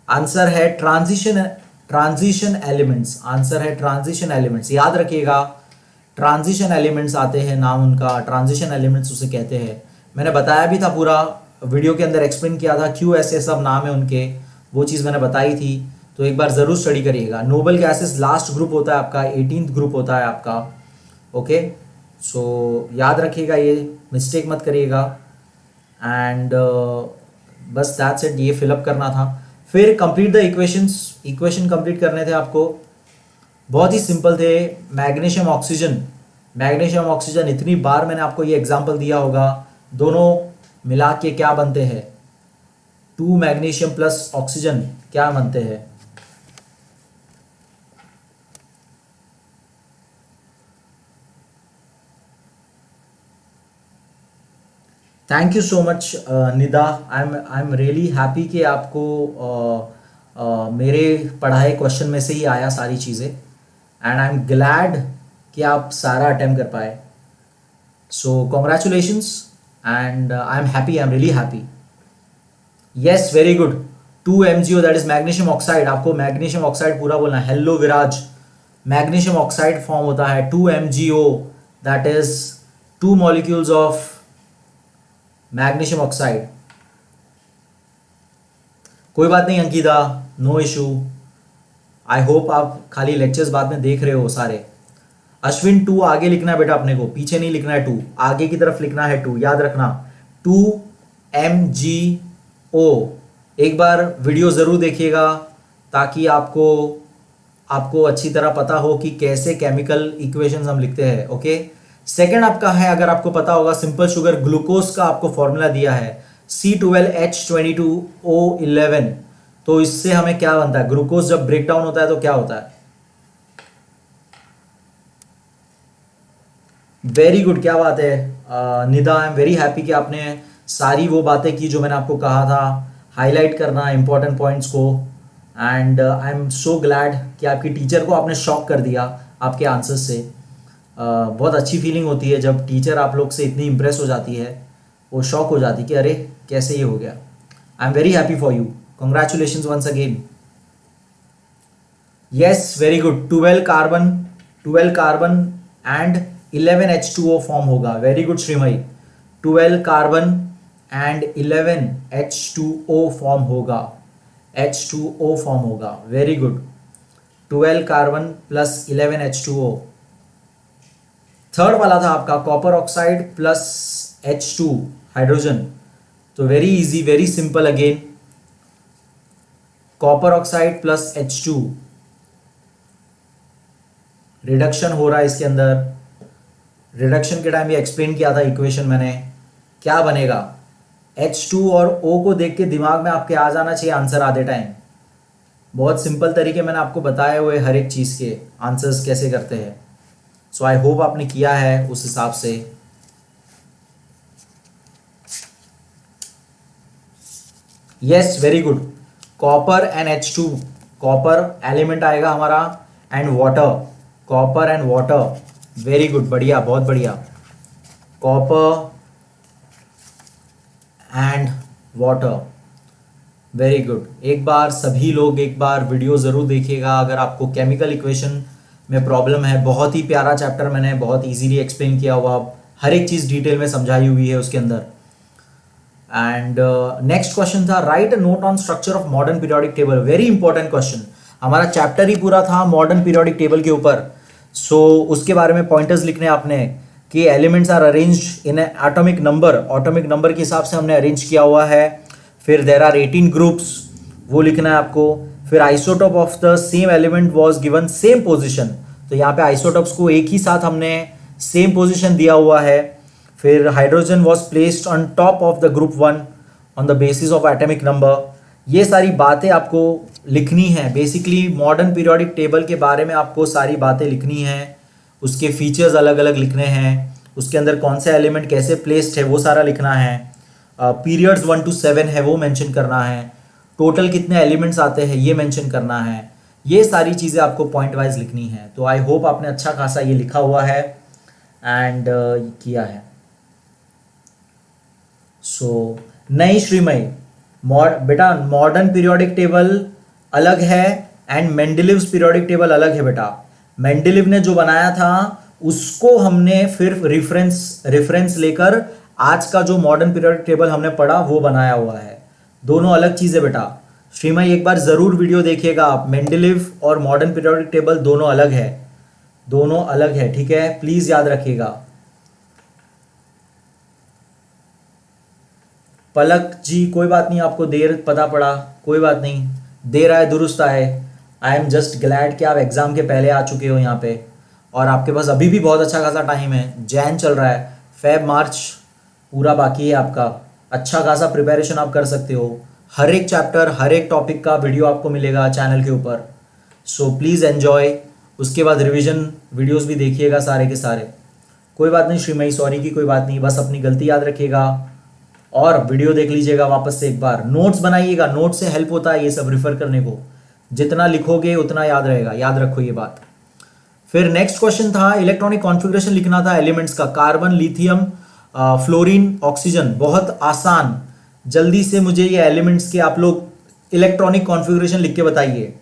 आंसर है ट्रांजिशन एलिमेंट्स। आंसर है ट्रांजिशन एलिमेंट्स, याद रखिएगा। ट्रांजिशन एलिमेंट्स आते हैं, नाम उनका ट्रांजिशन एलिमेंट्स उसे कहते हैं। मैंने बताया भी था, पूरा वीडियो के अंदर एक्सप्लेन किया था क्यों ऐसे सब नाम है उनके, वो चीज़ मैंने बताई थी। तो एक बार ज़रूर स्टडी करिएगा। नोबल गैसेस लास्ट ग्रुप होता है आपका, 18th ग्रुप होता है आपका। ओके, सो याद रखिएगा, ये मिस्टेक मत करिएगा। एंड बस दैट्स इट, ये फिलअप करना था। फिर कंप्लीट द इक्वेशन कंप्लीट करने थे आपको, बहुत ही सिंपल थे। मैग्नीशियम ऑक्सीजन, इतनी बार मैंने आपको ये एग्जांपल दिया होगा, दोनों मिला के क्या बनते हैं, 2 मैग्नीशियम प्लस ऑक्सीजन क्या बनते हैं। Thank you so much Nida, I am really happy कि आपको मेरे पढ़ाए क्वेश्चन में से ही आया सारी चीज़ें, एंड आई एम ग्लैड कि आप सारा अटेम्प्ट कर पाए। So congratulations and I am happy, I am really happy. Yes very good, 2 MgO that is magnesium oxide. आपको मैग्नीशियम ऑक्साइड पूरा बोलना है। Hello Viraj, magnesium oxide form होता है 2 MgO that is 2 molecules of magnesium oxide. कोई बात नहीं Ankita, no issue. I hope आप खाली लेक्चर्स बाद में देख रहे हो सारे। अश्विन 2 आगे लिखना है बेटा अपने को, पीछे नहीं लिखना है 2, आगे की तरफ लिखना है 2, याद रखना 2MgO। एक बार वीडियो ज़रूर देखिएगा ताकि आपको अच्छी तरह पता हो कि कैसे केमिकल इक्वेशंस हम लिखते हैं। ओके, सेकंड आपका है, अगर आपको पता होगा, सिंपल शुगर ग्लूकोज का आपको फॉर्मूला दिया है C12H22O11। तो इससे हमें क्या बनता है, ग्लूकोज जब ब्रेक डाउन होता है तो क्या होता है? वेरी गुड, क्या बात है निदा, आई एम वेरी हैप्पी कि आपने सारी वो बातें की जो मैंने आपको कहा था, हाईलाइट करना इंपॉर्टेंट पॉइंट्स को। And I am so glad कि आपकी टीचर को आपने शॉक कर दिया आपके आंसर्स से। बहुत अच्छी फीलिंग होती है जब टीचर आप लोग से इतनी इंप्रेस हो जाती है, वो शॉक हो जाती है कि अरे कैसे ये हो गया। I am very happy for you, congratulation once again. Yes, very good, 12 carbon and 11H2O form होगा। Very good Shrimayi, 12 carbon and 11H2O form होगा, H2O फॉर्म होगा। Very good, 12 carbon plus 11H2O। Third वाला था आपका copper oxide plus H2 hydrogen. तो very easy, very simple again, copper oxide plus H2, reduction हो रहा है इसके अंदर। रिडक्शन के टाइम ये एक्सप्लेन किया था इक्वेशन मैंने, क्या बनेगा, H2 और O को देख के दिमाग में आपके आ जाना चाहिए आंसर आधे टाइम। बहुत सिंपल तरीके मैंने आपको बताए हुए हर एक चीज़ के आंसर्स कैसे करते हैं। सो आई होप आपने किया है उस हिसाब से। Yes, very good, copper and H2, copper element आएगा हमारा and water, copper and water. Very good, बढ़िया, बहुत बढ़िया, copper and water, very good. एक बार सभी लोग एक बार वीडियो ज़रूर देखिएगा अगर आपको केमिकल इक्वेशन में प्रॉब्लम है। बहुत ही प्यारा चैप्टर मैंने बहुत इजीली एक्सप्लेन किया हुआ, हर एक चीज़ डिटेल में समझाई हुई है उसके अंदर। एंड नेक्स्ट क्वेश्चन था, right a note on structure of modern periodic table. Very important question, हमारा चैप्टर ही पूरा था मॉडर्न पीरियोडिक टेबल के ऊपर। सो उसके बारे में पॉइंटर्स लिखने आपने कि elements are arranged in atomic number, atomic number के हिसाब से हमने अरेंज किया हुआ है। फिर देर आर 18 ग्रुप्स, वो लिखना है आपको। फिर isotope of the same element was given same position, तो यहाँ पे आइसोटोप्स को एक ही साथ हमने सेम पोजीशन दिया हुआ है। फिर hydrogen was placed on top of the group 1 on the basis of atomic number. ये सारी बातें आपको लिखनी है। बेसिकली मॉडर्न पीरियोडिक टेबल के बारे में आपको सारी बातें लिखनी है, उसके फीचर्स अलग अलग लिखने हैं, उसके अंदर कौन सा एलिमेंट कैसे प्लेस्ड है वो सारा लिखना है। पीरियड्स 1 to 7 है वो मेंशन करना है, टोटल कितने एलिमेंट्स आते हैं ये मेंशन करना है। ये सारी चीज़ें आपको पॉइंट वाइज लिखनी है। तो आई होप आपने अच्छा खासा ये लिखा हुआ है एंड किया है। सो नहीं श्रीमयी, बेटा मॉडर्न पीरियोडिक टेबल अलग है एंड मेंडेलिव्स पीरियोडिक टेबल अलग है बेटा। मेंडेलिव ने जो बनाया था उसको हमने फिर रेफरेंस लेकर आज का जो मॉडर्न पीरियोडिक टेबल हमने पढ़ा वो बनाया हुआ है। दोनों अलग चीज़ है बेटा। श्रीमयी एक बार ज़रूर वीडियो देखिएगा आप, मेंडेलिव और मॉडर्न पीरियोडिक टेबल दोनों अलग है, दोनों अलग है, ठीक है, प्लीज़ याद रखिएगा। पलक जी कोई बात नहीं, आपको देर पता पड़ा, कोई बात नहीं, देर आए दुरुस्त आए। आई एम जस्ट ग्लैड कि आप एग्ज़ाम के पहले आ चुके हो यहाँ पे और आपके पास अभी भी बहुत अच्छा खासा टाइम है। जैन चल रहा है, फेब मार्च पूरा बाकी है आपका, अच्छा खासा प्रिपरेशन आप कर सकते हो। हर एक चैप्टर हर एक टॉपिक का वीडियो आपको मिलेगा चैनल के ऊपर, सो प्लीज़ एन्जॉय। उसके बाद रिविज़न वीडियोज़ भी देखिएगा सारे के सारे। कोई बात नहीं श्रीमयी, सॉरी की कोई बात नहीं, बस अपनी गलती याद रखिएगा और वीडियो देख लीजिएगा वापस से एक बार। नोट्स बनाइएगा, नोट्स से हेल्प होता है ये सब रिफर करने को, जितना लिखोगे उतना याद रहेगा, याद रखो ये बात। फिर नेक्स्ट क्वेश्चन था इलेक्ट्रॉनिक कॉन्फ़िगरेशन लिखना था एलिमेंट्स का, कार्बन, लिथियम, फ्लोरीन, ऑक्सीजन। बहुत आसान, जल्दी से मुझे ये एलिमेंट्स के आप लोग इलेक्ट्रॉनिक कॉन्फ़िगरेशन लिख के बताइए।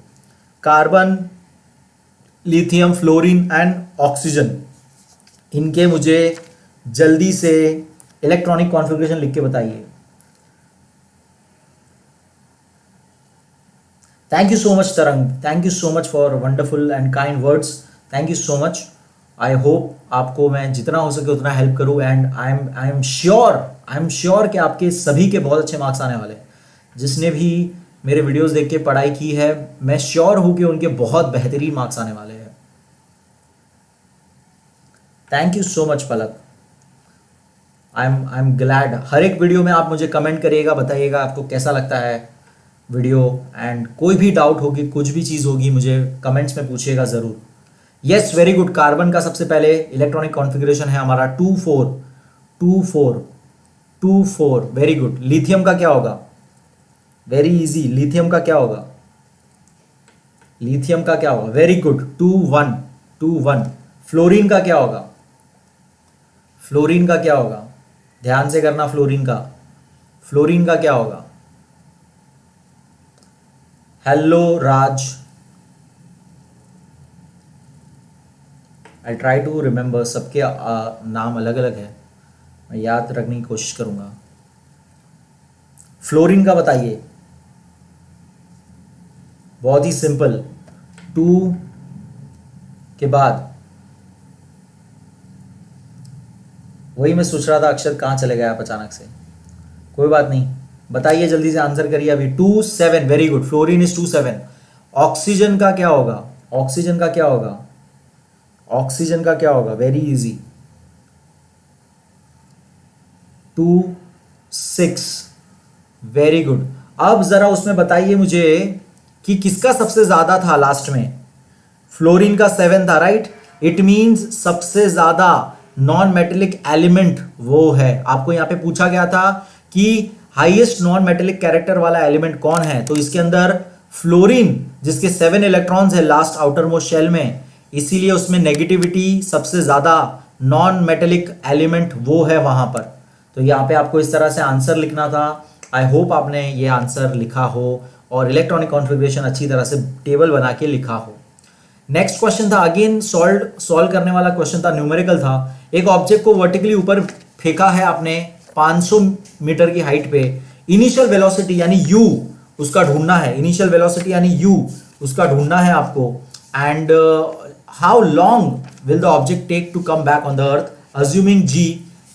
Carbon, lithium, fluorine and oxygen, इनके मुझे जल्दी से इलेक्ट्रॉनिक कॉन्फ़िगरेशन लिख के बताइए। थैंक यू सो मच तरंग, thank you so much for wonderful and kind words, thank you so much. I hope आपको मैं जितना हो सके उतना हेल्प करूं एंड आई एम श्योर कि आपके सभी के बहुत अच्छे मार्क्स आने वाले हैं। जिसने भी मेरे वीडियोस देख के पढ़ाई की है, मैं श्योर हूं कि उनके बहुत बेहतरीन मार्क्स आने वाले हैं। Thank you so much Palak, I am glad. हर एक वीडियो में आप मुझे कमेंट करिएगा, बताइएगा आपको कैसा लगता है वीडियो, एंड कोई भी डाउट होगी, कुछ भी चीज़ होगी, मुझे कमेंट्स में पूछिएगा ज़रूर। Yes, very good. कार्बन का सबसे पहले इलेक्ट्रॉनिक कॉन्फ़िगरेशन है हमारा 2 4 वेरी गुड। लिथियम का क्या होगा? Very easy. लिथियम का क्या होगा? लिथियम का क्या होगा? Very good, 2 1। फ्लोरीन का क्या होगा? फ्लोरीन का क्या होगा? ध्यान से करना। फ्लोरीन का क्या होगा? Hello Raj, I try to remember, सबके नाम अलग अलग है, मैं याद रखने की कोशिश करूंगा। फ्लोरीन का बताइए। बहुत ही सिंपल, 2 के बाद वही मैं सोच रहा था। अक्षर कहाँ चले गए आप अचानक से? कोई बात नहीं, बताइए जल्दी से, आंसर करिए अभी। 2 7, very good. Fluorine is 2 7। Oxygen का क्या होगा? ऑक्सीजन का क्या होगा? ऑक्सीजन का क्या होगा? Very easy, 2 6, very good. अब जरा उसमें बताइए मुझे कि किसका सबसे ज्यादा था लास्ट में? फ्लोरीन का 7 था, राइट? इट मींस सबसे ज्यादा नॉन मेटेलिक एलिमेंट वो है। आपको यहां पे पूछा गया था कि हाईएस्ट नॉन मेटेलिक कैरेक्टर वाला एलिमेंट कौन है, तो इसके अंदर फ्लोरीन, जिसके 7 इलेक्ट्रॉन्स है लास्ट आउटर मोस्ट शेल में, इसीलिए उसमें नेगेटिविटी सबसे ज्यादा नॉन मेटेलिक एलिमेंट वो है वहां पर। तो यहां पे आपको इस तरह से आंसर लिखना था। आई होप आपने ये आंसर लिखा हो और इलेक्ट्रॉनिक कॉन्फ़िगरेशन अच्छी तरह से टेबल बना के लिखा हो। नेक्स्ट क्वेश्चन था, अगेन सॉल्व करने वाला क्वेश्चन था, न्यूमेरिकल था। एक ऑब्जेक्ट को वर्टिकली ऊपर फेंका है आपने 500 मीटर की हाइट पे। इनिशियल वेलोसिटी यानी यू उसका ढूंढना है। इनिशियल वेलोसिटी यानी यू उसका ढूंढना है आपको। And how long will the object take to come back on the earth, assuming g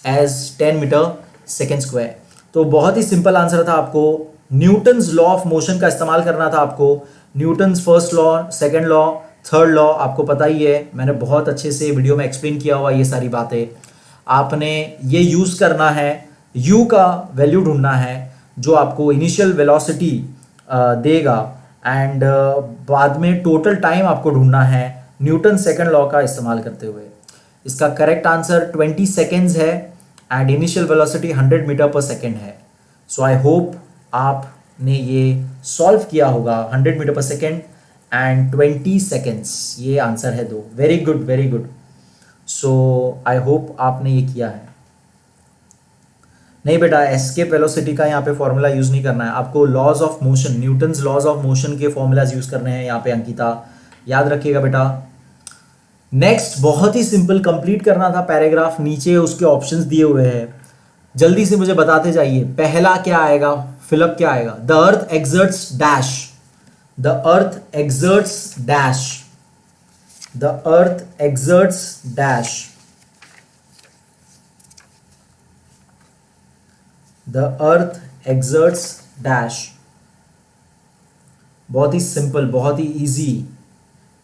as 10 metre second square. तो बहुत ही सिंपल आंसर था, आपको न्यूटन्स लॉ ऑफ मोशन का इस्तेमाल करना था। आपको Newton's first law, second law, third law आपको पता ही है, मैंने बहुत अच्छे से वीडियो में एक्सप्लेन किया हुआ ये सारी बातें। आपने ये यूज़ करना है, u का वैल्यू ढूंढना है जो आपको इनिशियल वेलोसिटी देगा, एंड बाद में टोटल टाइम आपको ढूंढना है न्यूटन सेकंड लॉ का इस्तेमाल करते हुए। इसका करेक्ट आंसर 20 सेकेंड्स है एंड इनिशियल वेलोसिटी 100 मीटर पर सेकेंड है। सो आई होप आपने ये सॉल्व किया होगा। 100 मीटर पर सेकेंड एंड 20 सेकेंड्स, ये आंसर है 2। Very good, very good. सो आई होप आपने ये किया है। नहीं बेटा, एस्केप वेलोसिटी का यहाँ पे फॉर्मूला यूज नहीं करना है आपको। Laws of motion, Newton's laws of motion के फॉर्मूलाज यूज करने हैं यहाँ पे अंकिता, याद रखिएगा बेटा। नेक्स्ट बहुत ही सिंपल, कंप्लीट करना था पैराग्राफ, नीचे उसके ऑप्शंस दिए हुए हैं, जल्दी से मुझे बताते जाइए। पहला क्या आएगा? फिलअप क्या आएगा? The earth exerts dash, the earth exerts dash, the earth exerts dash, the earth exerts dash. बहुत ही सिंपल, बहुत ही इजी।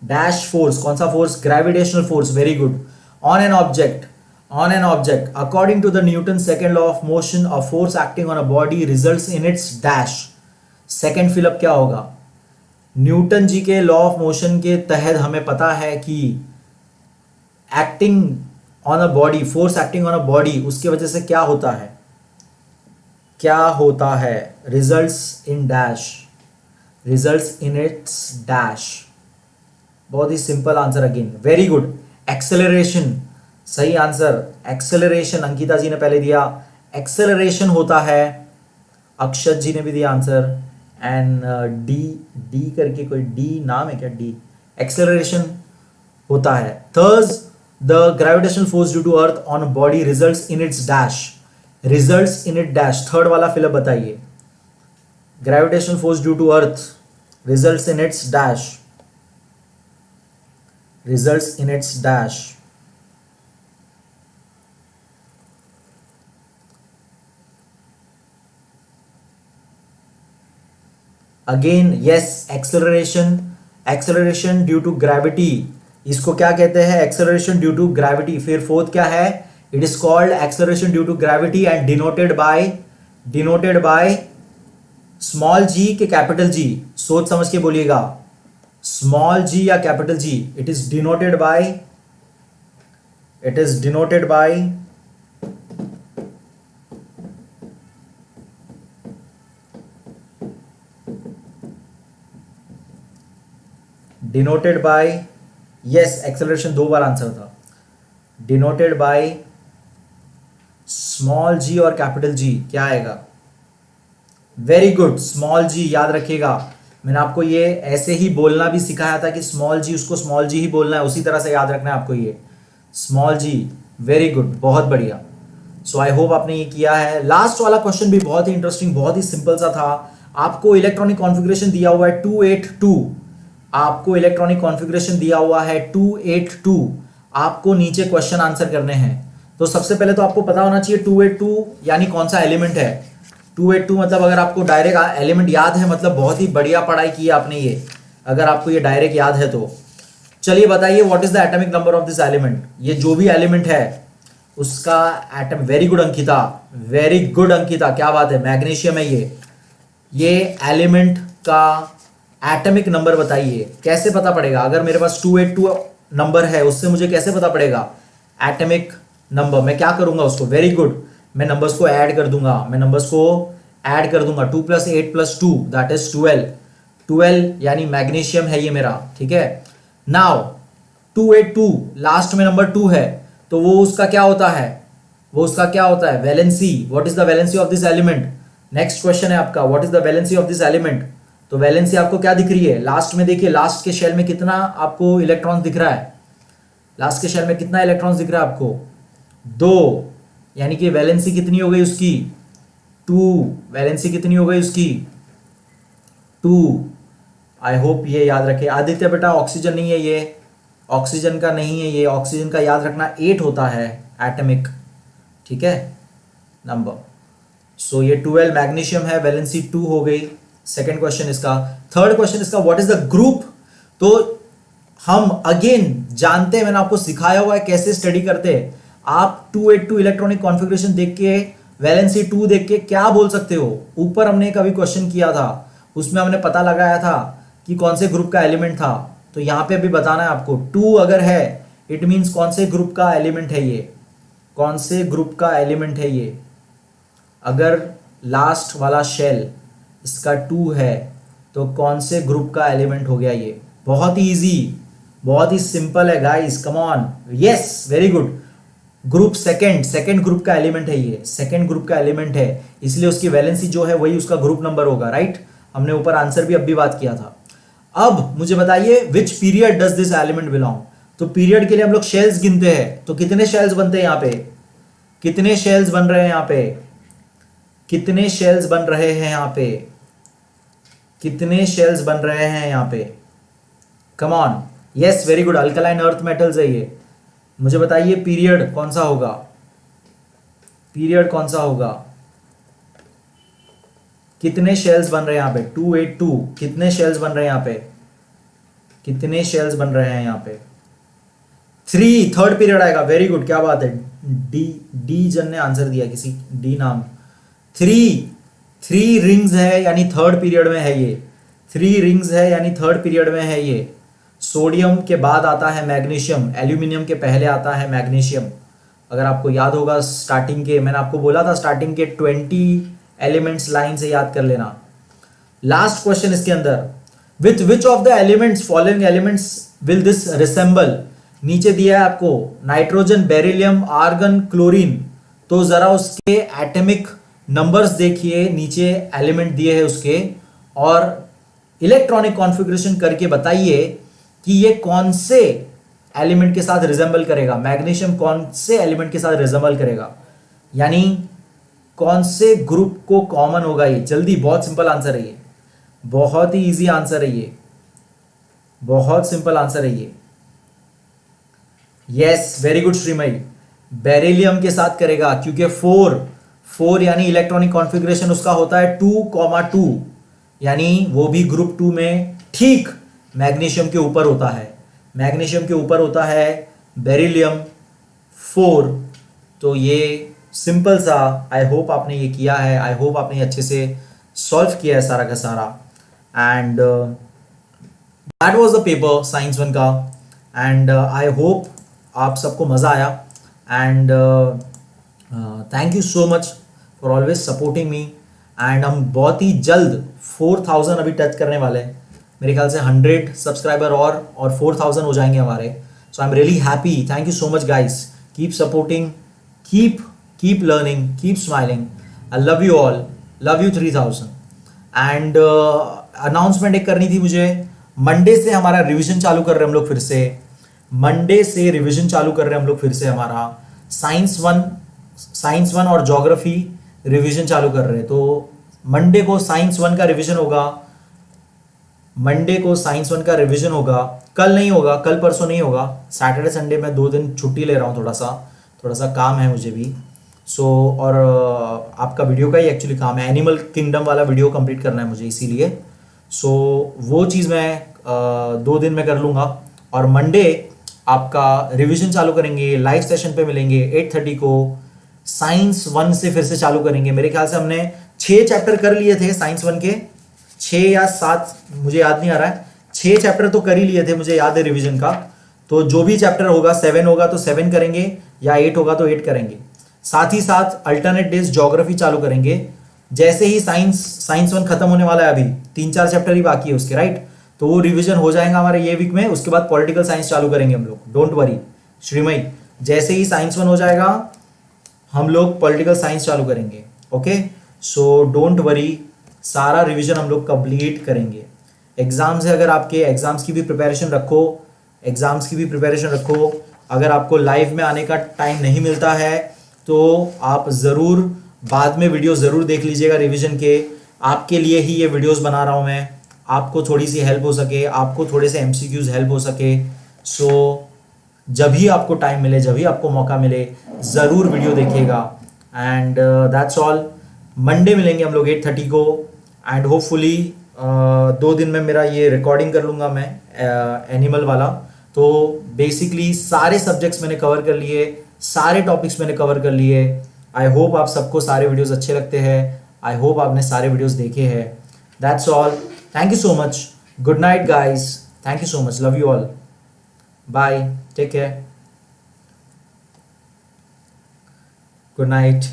डैश फोर्स, कौन सा force? Gravitational force, very good. On an object, on an object according to the Newton's second law of motion, a force acting on a body results in its dash। Second fill up क्या होगा? Newton जी के law of motion के तहत हमें पता है कि acting on a body, force acting on a body, उसकी वजह से क्या होता है? क्या होता है? Results in dash, results in its dash. बहुत ही simple answer again, very good. Acceleration, सही आंसर। एक्सेलरेशन अंकिता जी ने पहले दिया, एक्सेलरेशन होता है। अक्षत जी ने भी दिया आंसर। एंड डी करके कोई डी नाम है क्या? डी, एक्सेलरेशन होता है। Thus the gravitational force due to earth on body results in its dash, results in it dash. Third वाला फिलअप बताइए। Gravitational force due to earth results in its dash, results in its dash. Again yes, acceleration, acceleration due to gravity, इसको क्या कहते हैं? Acceleration due to gravity. फिर fourth क्या है? It is called acceleration due to gravity and denoted by small g के capital G. सोच समझ के बोलिएगा, स्मॉल जी या capital G. It is denoted by denoted by, yes, acceleration 2 bar answer था। डिनोटेड बाय स्मॉल जी और कैपिटल जी, क्या आएगा? वेरी गुड, स्मॉल जी। याद रखिएगा, मैंने आपको ये ऐसे ही बोलना भी सिखाया था कि स्मॉल जी, उसको स्मॉल जी ही बोलना है, उसी तरह से याद रखना है आपको ये स्मॉल जी। वेरी गुड, बहुत बढ़िया। सो आई होप आपने ये किया है। लास्ट वाला क्वेश्चन भी बहुत ही इंटरेस्टिंग, बहुत ही सिंपल सा था। आपको इलेक्ट्रॉनिक कॉन्फ़िगरेशन दिया हुआ है 282, आपको इलेक्ट्रॉनिक कॉन्फ़िगरेशन दिया हुआ है 282, आपको नीचे क्वेश्चन आंसर करने हैं। तो सबसे पहले तो आपको पता होना चाहिए 282 यानी कौन सा एलिमेंट है। 282 मतलब अगर आपको डायरेक्ट एलिमेंट याद है, मतलब बहुत ही बढ़िया पढ़ाई की है आपने ये, अगर आपको ये डायरेक्ट याद है तो। चलिए बताइए, what is the atomic number of this element? ये जो भी एलिमेंट है उसका atom, very good Ankita, very good Ankita, क्या बात है, मैग्नीशियम है ये एलिमेंट का एटॉमिक नंबर बताइए। कैसे पता पड़ेगा? अगर मेरे पास 282 नंबर है, उससे मुझे कैसे पता पड़ेगा एटॉमिक नंबर? मैं क्या करूंगा उसको? वेरी गुड, मैं नंबर्स को ऐड कर दूंगा, 2 + 8 + 2 दैट इज 12 यानी मैग्नीशियम है ये मेरा, ठीक है। नाउ 282 लास्ट में नंबर 2 है, तो वो उसका क्या होता है? Valency. What is the valency of this element? Next question है आपका, what is the valency of this element? तो वैलेंसी आपको क्या दिख रही है? लास्ट में देखिए, लास्ट के शेल में कितना आपको इलेक्ट्रॉन दिख रहा है? लास्ट के शेल में कितना इलेक्ट्रॉन दिख रहा है आपको? 2, यानी कि वैलेंसी कितनी हो गई उसकी? 2। वैलेंसी कितनी हो गई उसकी? 2। आई होप ये याद रखे। आदित्य बेटा, ऑक्सीजन नहीं है ये, ऑक्सीजन का नहीं है ये, ऑक्सीजन का याद रखना 8 होता है एटॉमिक, ठीक है, नंबर। सो ये 12 मैग्नीशियम है, वैलेंसी 2 हो गई। सेकेंड क्वेश्चन इसका। थर्ड क्वेश्चन इसका, व्हाट इज द ग्रुप? तो हम अगेन जानते हैं, मैंने आपको सिखाया हुआ है कैसे स्टडी करते हैं। आप 282 इलेक्ट्रॉनिक कॉन्फ़िगरेशन देख के, वैलेंसी 2 देख के क्या बोल सकते हो? ऊपर हमने कभी क्वेश्चन किया था, उसमें हमने पता लगाया था कि कौन से ग्रुप का एलिमेंट था। तो यहां पे भी बताना है आपको, 2 अगर है इट मींस कौन से ग्रुप का एलिमेंट है ये, कौन से ग्रुप का एलिमेंट है ये। अगर लास्ट वाला शेल इसका 2 है तो कौन से ग्रुप का एलिमेंट हो गया ये? बहुत ही इजी, बहुत ही सिंपल है guys, come on. Yes, very good. Group second group का एलिमेंट है ये, सेकंड ग्रुप का एलिमेंट है, इसलिए उसकी वैलेंसी जो है वही उसका ग्रुप नंबर होगा, राइट। हमने ऊपर आंसर भी अब भी बात किया था। अब मुझे बताइए, which period does this element belong? तो पीरियड के लिए हम लोग शेल्स गिनते हैं, तो कितने शेल्स बनते हैं यहाँ पे? कितने शेल्स बन रहे हैं यहाँ पे? कितने शेल्स बन रहे हैं यहाँ पे? कितने शेल्स बन रहे हैं यहाँ पे? कम on. Yes, very good, alkaline earth metals है ये। मुझे बताइए पीरियड कौन सा होगा? पीरियड कौन सा होगा? कितने शेल्स बन रहे हैं यहाँ पे? 282, कितने शेल्स बन रहे हैं यहाँ पे? कितने शेल्स बन रहे हैं यहाँ पे? 3, थर्ड पीरियड आएगा। वेरी गुड, क्या बात है। डी जन ने आंसर दिया, किसी डी नाम। 3 रिंग्स है यानी थर्ड पीरियड में है ये। 3 रिंग्स है यानी थर्ड पीरियड में है ये। सोडियम के बाद आता है मैग्नीशियम, एल्यूमिनियम के पहले आता है मैग्नीशियम। अगर आपको याद होगा स्टार्टिंग के, मैंने आपको बोला था स्टार्टिंग के 20 एलिमेंट्स लाइन से याद कर लेना। लास्ट क्वेश्चन इसके अंदर, with which of the elements, following elements will this resemble? नीचे दिया है आपको नाइट्रोजन, बेरिलियम, आर्गन, क्लोरीन। तो जरा उसके एटॉमिक नंबर्स देखिए, नीचे एलिमेंट दिए हैं उसके, और इलेक्ट्रॉनिक कॉन्फ़िगरेशन करके बताइए कि ये कौन से एलिमेंट के साथ रिजेंबल करेगा। मैग्नीशियम कौन से एलिमेंट के साथ रिजेंबल करेगा, यानी कौन से ग्रुप को कॉमन होगा ये? जल्दी, बहुत सिंपल आंसर है ये। बहुत ही इजी आंसर है ये, बहुत सिंपल आंसर है ये। Yes, very good Sreemayee. Beryllium के साथ करेगा क्योंकि 4 यानी इलेक्ट्रॉनिक कॉन्फ़िगरेशन उसका होता है 2,2, यानी वो भी ग्रुप 2 में ठीक मैग्नीशियम के ऊपर होता है। मैग्नीशियम के ऊपर होता है बेरिलियम 4। तो ये सिंपल सा, आई होप आपने ये किया है, आई होप आपने अच्छे से सॉल्व किया है सारा का सारा। And that was the paper science 1 का। एंड आई होप आप सबको मज़ा आया। And thank you so much for always supporting me. And हम बहुत ही जल्द 4,000 अभी टच करने वाले हैं, मेरे ख्याल से 100 सब्सक्राइबर और 4,000 हो जाएंगे हमारे। So I am really happy. Thank you so much guys, keep supporting, keep learning, keep smiling. I love you all, love you 3,000। And announcement एक करनी थी मुझे, मंडे से हमारा रिवीजन चालू कर रहे हैं हम लोग फिर से। मंडे से रिवीजन चालू कर रहे हैं हम लोग फिर से, हमारा साइंस 1 और ज्योग्राफी रिवीजन चालू कर रहे हैं। तो मंडे को साइंस 1 का रिवीजन होगा, मंडे को साइंस 1 का रिवीजन होगा। कल नहीं होगा, कल परसों नहीं होगा, सैटरडे संडे मैं 2 दिन छुट्टी ले रहा हूँ, थोड़ा सा काम है मुझे भी। सो और आपका वीडियो का ही एक्चुअली काम है, एनिमल किंगडम वाला वीडियो कंप्लीट करना है मुझे, इसीलिए। सो वो चीज़ मैं 2 दिन में कर लूँगा। और मंडे आपका रिवीजन चालू करेंगे, लाइव सेशन पे मिलेंगे 8:30 को। साइंस 1 से फिर से चालू करेंगे। मेरे ख्याल से हमने 6 चैप्टर कर लिए थे साइंस 1 के, 6 या 7 मुझे याद नहीं आ रहा है, 6 चैप्टर तो कर ही लिए थे मुझे याद है रिवीजन का। तो जो भी चैप्टर होगा, 7 होगा तो 7 करेंगे, या 8 होगा तो 8 करेंगे। साथ ही साथ अल्टरनेट डेज ज्योग्राफी चालू करेंगे। जैसे ही साइंस 1 खत्म होने वाला है, अभी 3-4 चैप्टर ही बाकी है उसके, राइट। तो वो रिवीजन हो जाएगा हमारे ये वीक में। उसके बाद पॉलिटिकल साइंस चालू करेंगे हम लोग, डोंट वरी श्रीमयी। जैसे ही साइंस 1 हो जाएगा हम लोग पॉलिटिकल साइंस चालू करेंगे। ओके, सो डोंट वरी, सारा रिवीजन हम लोग कंप्लीट करेंगे। एग्जाम्स है, अगर आपके एग्जाम्स की भी प्रिपरेशन रखो, एग्जाम्स की भी प्रिपरेशन रखो। अगर आपको लाइव में आने का टाइम नहीं मिलता है तो आप ज़रूर बाद में वीडियो ज़रूर देख लीजिएगा रिवीजन के। आपके लिए ही ये वीडियोस बना रहा हूँ मैं, आपको थोड़ी सी हेल्प हो सके, आपको थोड़े से एमसीक्यूज हेल्प हो सके। सो जब भी आपको टाइम मिले, जब भी आपको मौका मिले, ज़रूर वीडियो देखिएगा। And that's all. मंडे मिलेंगे हम लोग 8:30 को। एंड होपफुली 2 दिन में मेरा ये रिकॉर्डिंग कर लूँगा मैं एनिमल वाला। तो बेसिकली सारे सब्जेक्ट्स मैंने कवर कर लिए, सारे टॉपिक्स मैंने कवर कर लिए। आई होप आप सबको सारे वीडियोस अच्छे लगते हैं, आई होप आपने सारे वीडियोस देखे हैं। That's all, thank you so much, good night guys, thank you so much, love you all, bye, take care, good night.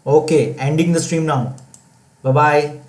Okay, ending the stream now. Bye bye.